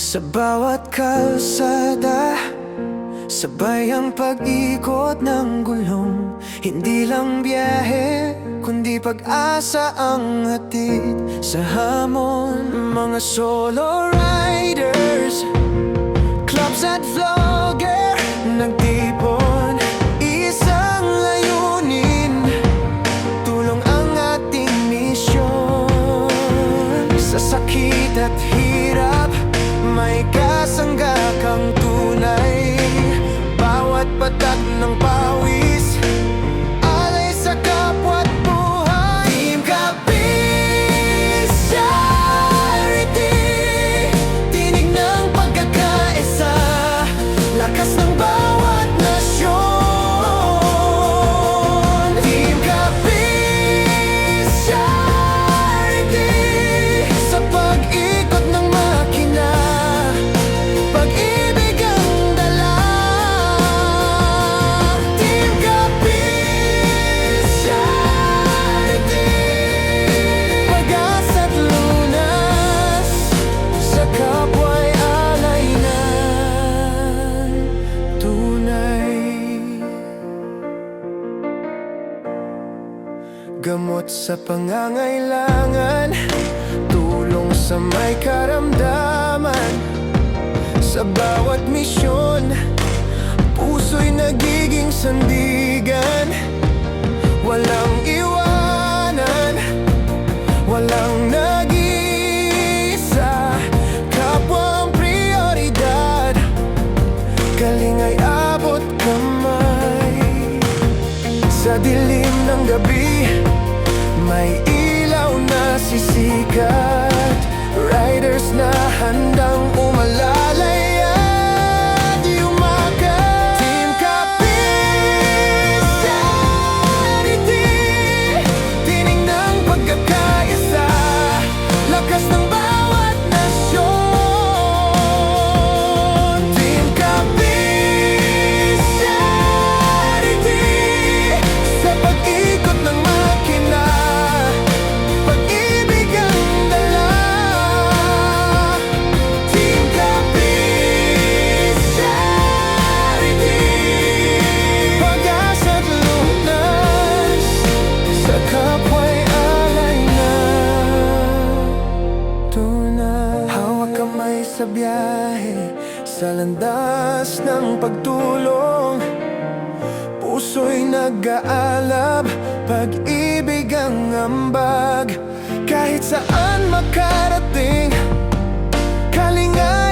Sa bawat kalsada, sabay ang pag-ikot ng gulong. Hindi lang biyahe, kundi pag-asa ang hatid sa hamon. Mga solo riders, clubs at vlogger, nagtipon, isang layunin, tulong ang ating misyon. Sa sakit at hirap, may kasangga kang tunay. Bawat patak ng pawis, alay sa kapwa't buhay. Team Capiz Charity, tinig ng pagkakaisa, lakas ng bawat nasyon. Team Capiz Charity, sa pag-ikot ng makina, pag-ibig ang dala. Team Capiz Charity, pag-asa't lunas, sa kapwa'y alay ng tunay. Gamot sa pangangailangan, tulong sa may karamdaman. Sa bawat misyon, puso'y nagiging sandigan. Walang iwanan, walang nag-iisa, kapwa ang prioridad, kalingay abot kamay. Sa dilim ng gabi, may ilaw na sisikat, riders na handang umalalay at yumakat. Team Capiz Charity, tinig ng pagkakaisa, lakas ng bawat nasyon. Team Capiz Charity, sa pag-ikot ng makina, pag-ibig ang dala. Team Capiz Charity, pag-asa't lunas, sa kapwa'y alay na tunay. Hawak kamay sa biyahe, sa landas ng pagtulong, puso'y nag-aalab, pag-ibig ang ambag. Kahit saan makarating, kalingay